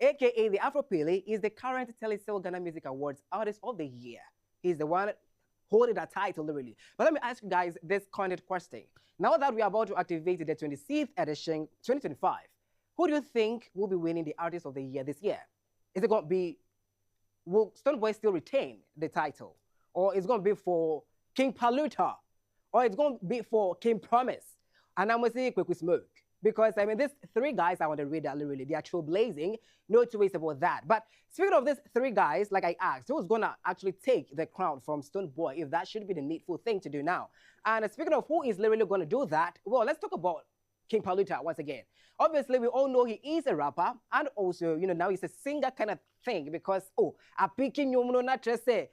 aka the Afropele, is the current Telesale Ghana Music Awards Artist of the Year. He's the one holding that title, really. But let me ask you guys this candid question. Now that we are about to activate the 26th edition, 2025, who do you think will be winning the Artist of the Year this year? Is it going to be, will Stonebwoy still retain the title? Or is it going to be for King Paluta? Or it's going to be for King Promise? And I'm going to say Quick Smoke. Because, I mean, these three guys are on the radar, really. They are trailblazing. No two ways about that. But speaking of these three guys, like I asked, who's going to actually take the crown from Stonebwoy, if that should be the needful thing to do now? And speaking of who is literally going to do that, well, let's talk about King Paluta once again. Obviously, we all know he is a rapper, and also, you know, now he's a singer kind of thing because, a picking you know, not just say,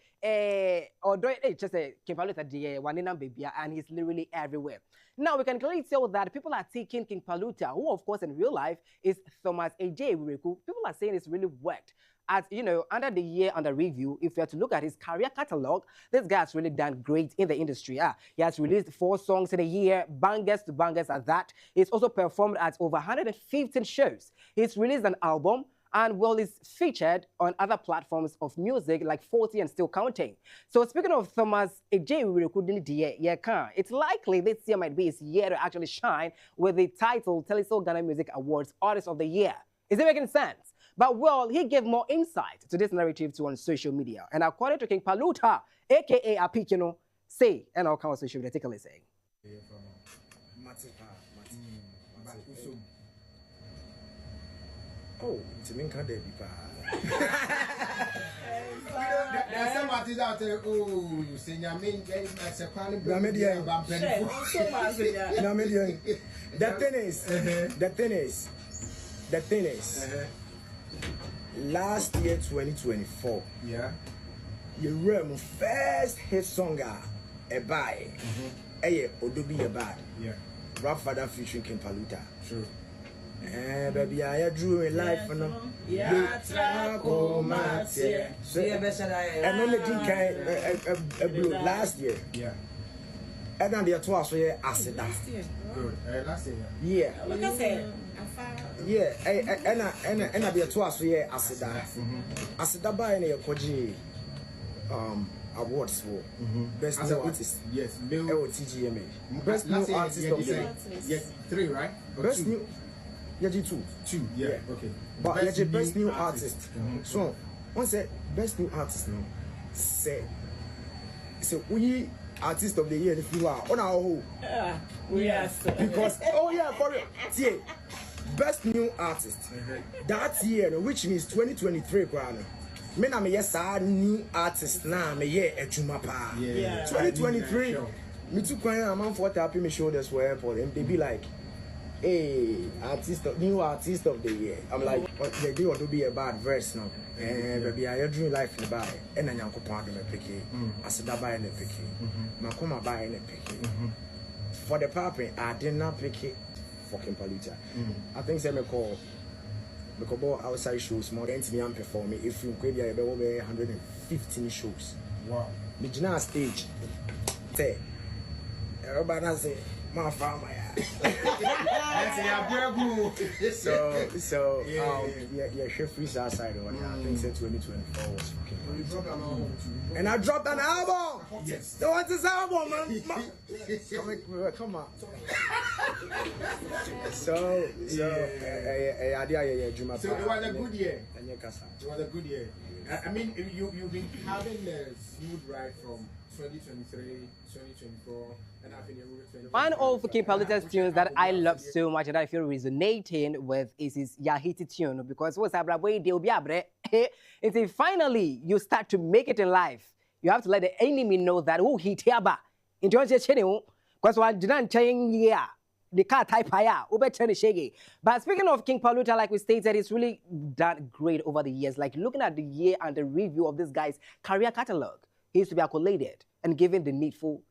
or do it just say King Paluta the one in baby, and he's literally everywhere. Now we can clearly tell that people are taking King Paluta, who of course in real life is Thomas AJ Wiriku. People are saying it's really worked. As you know, under the year under review, if you have to look at his career catalog, this guy has really done great in the industry. He has released 4 songs in a year, bangers to bangers at that. He's also performed at over 115 shows. He's released an album and well, is featured on other platforms of music like 40 and still counting. So speaking of Thomas AJ, it's likely this year might be his year to actually shine with the title Telesale Ghana Music Awards Artist of the Year. Is it making sense? But well, he gave more insight to this narrative on social media. And according to King Paluta, aka Apikino, say, and I'll come on social media, take a listen. Oh, it's a minka de bipa. There's some artists out there who say, Yamin, that's a quality. The thing is, last year 2024, yeah, you remember first hit song a buy, Odobi a bad, yeah, Rap Father featuring King Paluta. true. Baby, I drew in life for no. Yeah, so and only think blue last year. Yeah. And then the twice year acid. Good. Last year. Yeah. Like I said, Yeah, and I be a twice year acid. Acid by any koji awards for best new artist. Yes, AOTY. Best new artist of the year. Yes, 3, right? Or Best 2? new. Yeah, 2. 2, yeah. Okay. But yeah, best new artist. So, one said best new artist now. Say, so we artist of the year if you are on our whole. yes. Because oh yeah, for real. See, best new artist. That year, which means 2023 crown. Me na me yes new artist na me yeah ejuma pa. Yeah. 2023. Me too crying amount for tapping me shoulders for airport and they be like, hey, new artist of the year. I'm like, they do want to be a bad verse now. And baby, I dream life in the buy. And then I'm going to pick it. I said, I buy in the pick it. I come buy in the pick it. For the papi, I did not pick it. Fucking Paluta. I think they may call because outside shows more than me and performing. If you could be over 115 shows. Wow. Me jina stage. Say, everybody say, my farmer. So yeah, chef freeze outside or whatever. I think said 2024 was fucking. And I dropped an album. Yes. So what's this album, man? Come on. So it was a good year. It was a good year. I mean, you've been having a smooth ride from 2023, 2024, and I've been able to. One of King Paluta's tunes that I love so much and I feel resonating with is his Yahiti tune because what's up, they'll be abre. Until finally you start to make it in life, you have to let the enemy know that who hit yaba. Into your channel, because one didn't change yeah. The car type higher, but speaking of King Paluta, like we stated, it's really done great over the years. Like looking at the year and the review of this guy's career catalog, he used to be accoladed and given the needful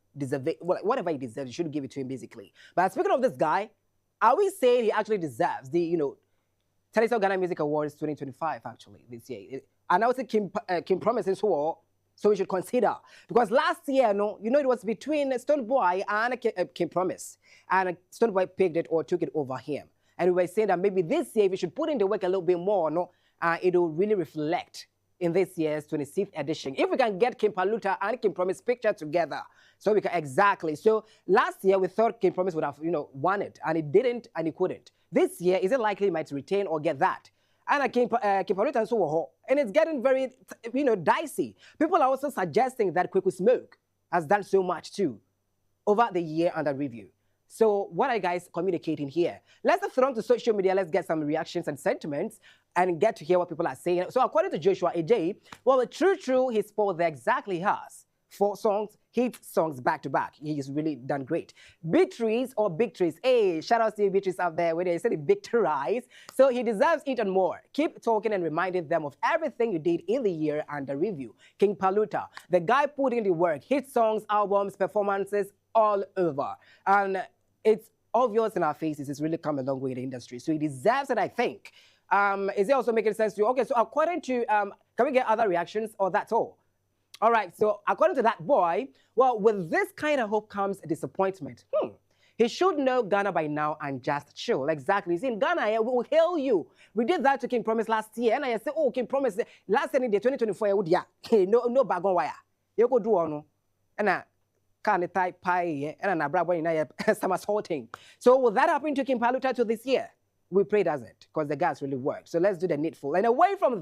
whatever he deserves, you should give it to him basically. But speaking of this guy, are we saying he actually deserves the Telesale Ghana Music Awards 2025 actually this year? And I would say King Promises so we should consider. Because last year, it was between Stonebwoy and King Promise. And Stonebwoy picked it or took it over him. And we were saying that maybe this year we should put in the work a little bit more, it will really reflect in this year's 26th edition. If we can get King Paluta and King Promise picture together, so we can exactly. So last year we thought King Promise would have, won it, and it didn't, and he couldn't. This year, is it likely he might retain or get that? And King Paluta and so, and it's getting very, dicey. People are also suggesting that Quick Smoke has done so much too over the year under review. So what are you guys communicating here? Let's throw on to social media. Let's get some reactions and sentiments and get to hear what people are saying. So according to Joshua AJ, well, the true, he spoiled the exactly has 4 songs, hit songs back to back. He's really done great. Beatrice or Big Trees. Hey, shout out to you, Beatrice out there where they said it big rise. So he deserves it and more. Keep talking and reminding them of everything you did in the year under review. King Paluta, the guy put in the work, hit songs, albums, performances, all over. And it's obvious in our faces, it's really come a long way in the industry. So he deserves it, I think. Is it also making sense to you? Okay, so according to, can we get other reactions or that's all? All right, so according to that boy, well, with this kind of hope comes disappointment. He should know Ghana by now and just chill. Exactly. See, in Ghana, we will hail you. We did that to King Promise last year, and I said, oh, King Promise, last year in the 2024, no bag on wire. You go do on, and I can't type pie, and I brought some assaulting. So will that happen to King Paluta to this year? We pray it doesn't, because the gas really works. So let's do the needful. And away from